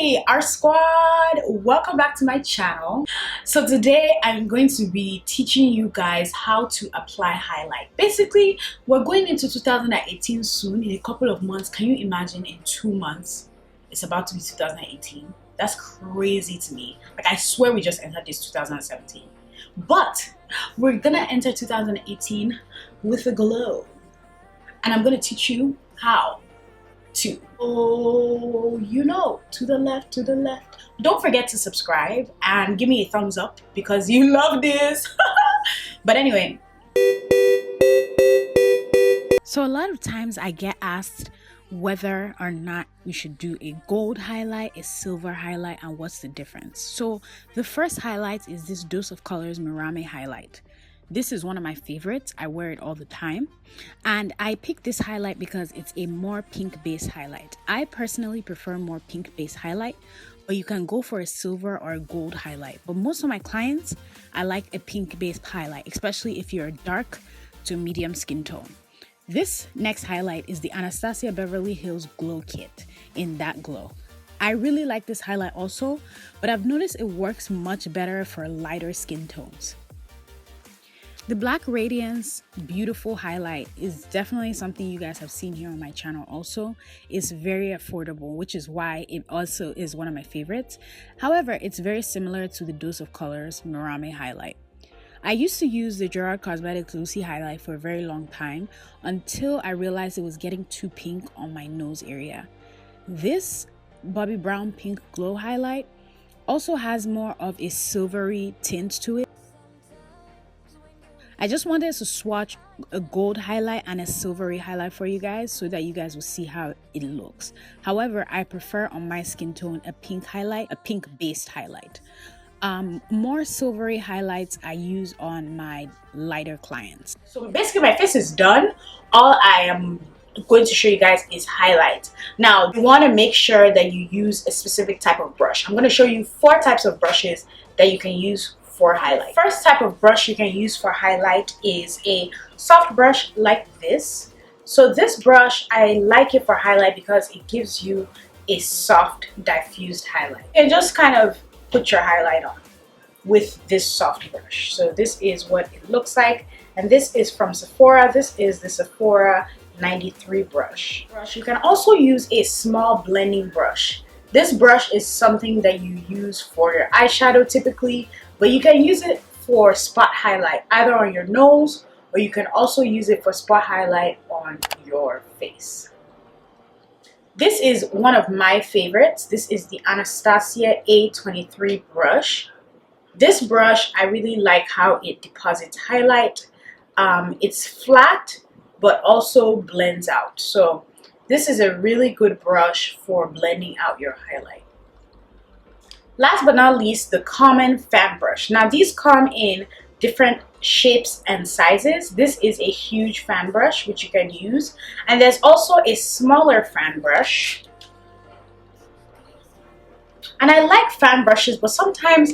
Hey, our squad, welcome back to my channel. So today I'm going to be teaching you guys how to apply highlight. Basically, we're going into 2018 soon, in a couple of months. Can you imagine, in 2 months it's about to be 2018? That's crazy to me. Like, I swear we just entered this 2017. But we're gonna enter 2018 with a glow, and I'm gonna teach you how to. Oh, you know, to the left. Don't forget to subscribe and give me a thumbs up because you love this. But anyway, so a lot of times I get asked whether or not we should do a gold highlight, a silver highlight, and what's the difference. So the first highlight is this Dose of Colors Mirame highlight. This is one of my favorites. I wear it all the time, and I picked this highlight because it's a more pink based highlight. I personally prefer more pink based highlight, but you can go for a silver or a gold highlight. But most of my clients, I like a pink based highlight, especially if you're dark to medium skin tone. This next highlight is the Anastasia Beverly Hills Glow Kit in that glow. I really like this highlight also, but I've noticed it works much better for lighter skin tones. The Black Radiance Beautiful highlight is definitely something you guys have seen here on my channel also. It's very affordable, which is why it also is one of my favorites. However, it's very similar to the Dose of Colors Mirame highlight. I used to use the Gerard Cosmetics Lucy highlight for a very long time until I realized it was getting too pink on my nose area. This Bobbi Brown Pink Glow highlight also has more of a silvery tint to it. I just wanted to swatch a gold highlight and a silvery highlight for you guys so that you guys will see how it looks. However, I prefer on my skin tone a pink highlight, a pink based highlight. More silvery highlights I use on my lighter clients. So basically my face is done. All I am going to show you guys is highlight. Now you want to make sure that you use a specific type of brush. I'm going to show you 4 types of brushes that you can use for highlight. First type of brush you can use for highlight is a soft brush like this. So this brush, I like it for highlight because it gives you a soft diffused highlight. You can just kind of put your highlight on with this soft brush. So this is what it looks like, and this is from Sephora. This is the Sephora 93 brush. You can also use a small blending brush. This brush is something that you use for your eyeshadow typically, but you can use it for spot highlight either on your nose, or you can also use it for spot highlight on your face. This is one of my favorites. This is the Anastasia A23 brush. This brush, I really like how it deposits highlight. It's flat, but also blends out. So this is a really good brush for blending out your highlight. Last but not least, the common fan brush. Now these come in different shapes and sizes. This is a huge fan brush which you can use, and there's also a smaller fan brush. And I like fan brushes, but sometimes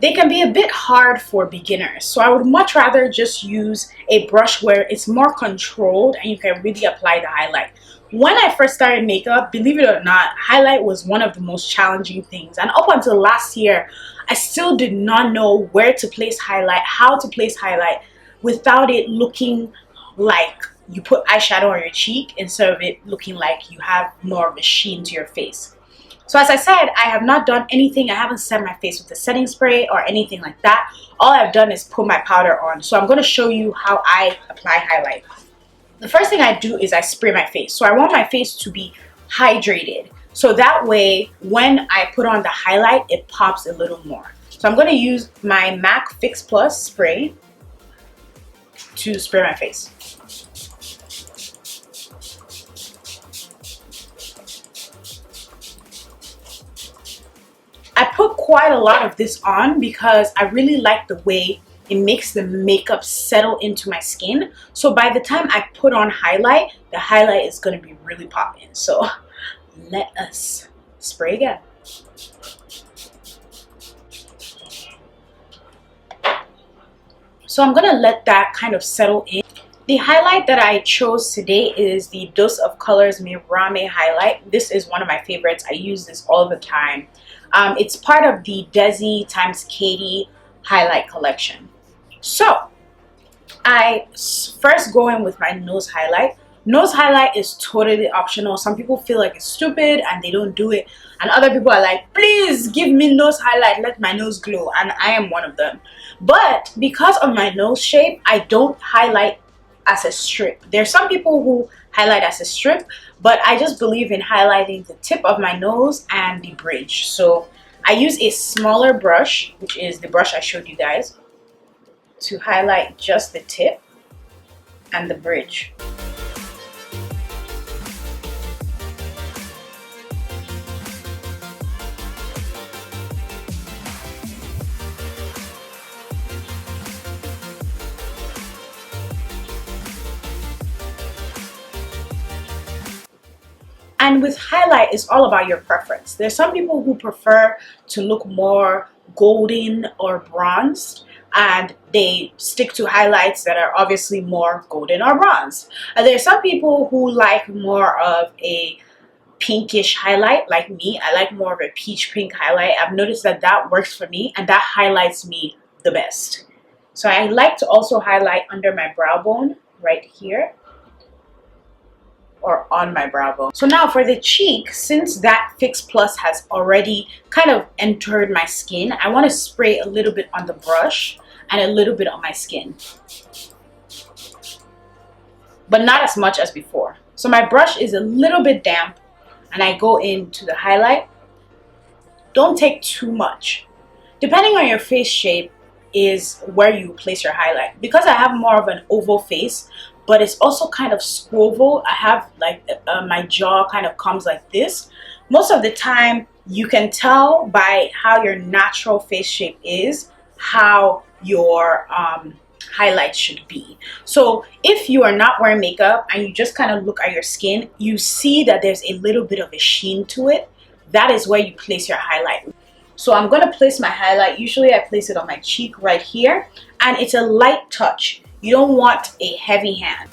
they can be a bit hard for beginners. So I would much rather just use a brush where it's more controlled and you can really apply the highlight. When I first started makeup, believe it or not, highlight was one of the most challenging things. And up until last year, I still did not know where to place highlight, how to place highlight without it looking like you put eyeshadow on your cheek instead of it looking like you have more of a sheen to your face. So as I said, I have not done anything. I haven't set my face with a setting spray or anything like that. All I've done is put my powder on. So I'm going to show you how I apply highlight. The first thing I do is I spray my face. So I want my face to be hydrated. So that way, when I put on the highlight, it pops a little more. So I'm going to use my MAC Fix Plus spray to spray my face. I put quite a lot of this on because I really like the way it makes the makeup settle into my skin. So by the time I put on highlight, the highlight is going to be really popping. So let us spray again. So I'm going to let that kind of settle in. The highlight that I chose today is the Dose of Colors Mirame highlight. This is one of my favorites. I use this all the time. It's part of the Desi times Katie highlight collection. So I first go in with my nose highlight. Nose highlight is totally optional. Some people feel like it's stupid and they don't do it, and other people are like, please give me nose highlight, let my nose glow, and I am one of them. But because of my nose shape, I don't highlight as a strip. There's some people who highlight as a strip, but I just believe in highlighting the tip of my nose and the bridge. So I use a smaller brush, which is the brush I showed you guys, to highlight just the tip and the bridge. And with highlight, it's all about your preference. There's some people who prefer to look more golden or bronzed, and they stick to highlights that are obviously more golden or bronzed. And there's some people who like more of a pinkish highlight, like me. I like more of a peach pink highlight. I've noticed that that works for me, and that highlights me the best. So I like to also highlight under my brow bone right here, or on my brow bone. So now for the cheek, since that Fix Plus has already kind of entered my skin, I want to spray a little bit on the brush and a little bit on my skin, but not as much as before. So my brush is a little bit damp and I go into the highlight. Don't take too much. Depending on your face shape is where you place your highlight. Because I have more of an oval face, but it's also kind of swivel. I have like my jaw kind of comes like this. Most of the time you can tell by how your natural face shape is how your highlight should be. So if you are not wearing makeup and you just kind of look at your skin, you see that there's a little bit of a sheen to it. That is where you place your highlight. So I'm going to place my highlight. Usually I place it on my cheek right here, and it's a light touch. You don't want a heavy hand.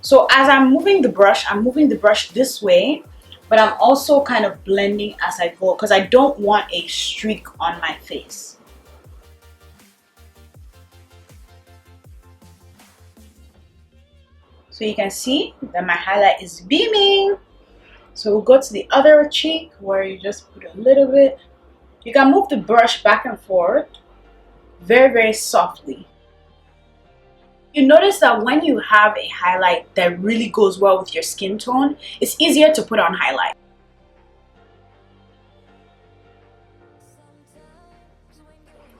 So as I'm moving the brush this way, but I'm also kind of blending as I go because I don't want a streak on my face. So you can see that my highlight is beaming. So we'll go to the other cheek where you just put a little bit. You can move the brush back and forth very, very softly. You notice that when you have a highlight that really goes well with your skin tone, it's easier to put on highlight.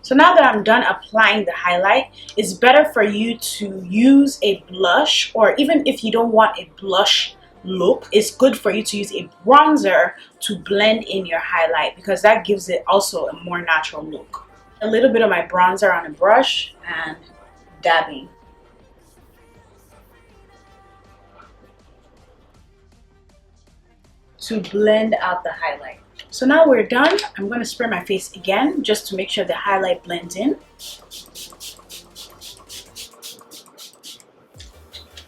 So now that I'm done applying the highlight, it's better for you to use a blush, or even if you don't want a blush look, it's good for you to use a bronzer to blend in your highlight because that gives it also a more natural look. A little bit of my bronzer on a brush and dabbing. To blend out the highlight. So now we're done. I'm going to spray my face again just to make sure the highlight blends in.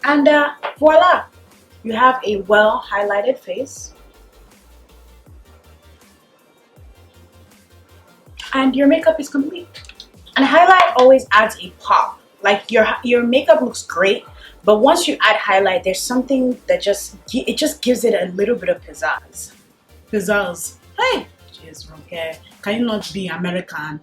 And voila! You have a well highlighted face. And your makeup is complete. And highlight always adds a pop. Like your makeup looks great, but once you add highlight, there's something that just gives it a little bit of pizzazz. Pizzazz. Hey, jeez, Ronke, can you not be American?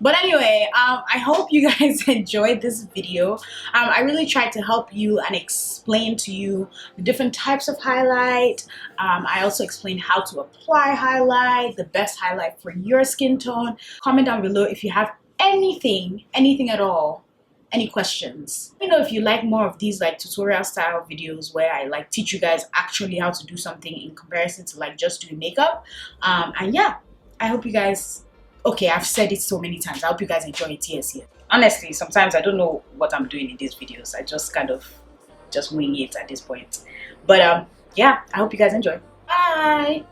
But anyway, I hope you guys enjoyed this video. I really tried to help you and explain to you the different types of highlight. I also explained how to apply highlight, the best highlight for your skin tone. Comment down below if you have anything at all. Any questions? Let me know if you like more of these like tutorial style videos where I like teach you guys actually how to do something in comparison to like just doing makeup. And yeah, I hope you guys, okay, I've said it so many times, I hope you guys enjoy it. Yes. Honestly, sometimes I don't know what I'm doing in these videos. I just kind of just wing it at this point. But yeah, I hope you guys enjoy. Bye.